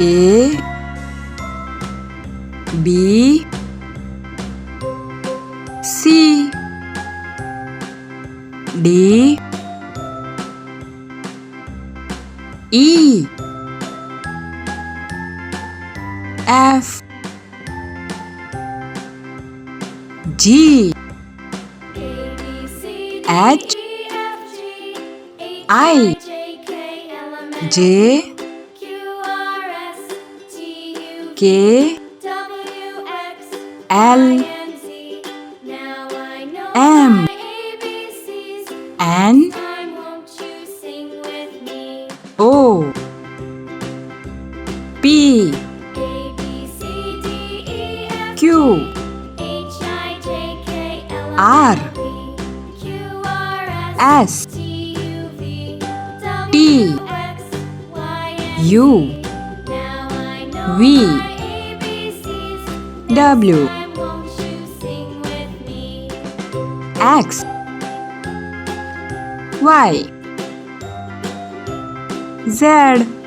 A B C D E F G H I J K L M N O P Q R S T U V W X Y Z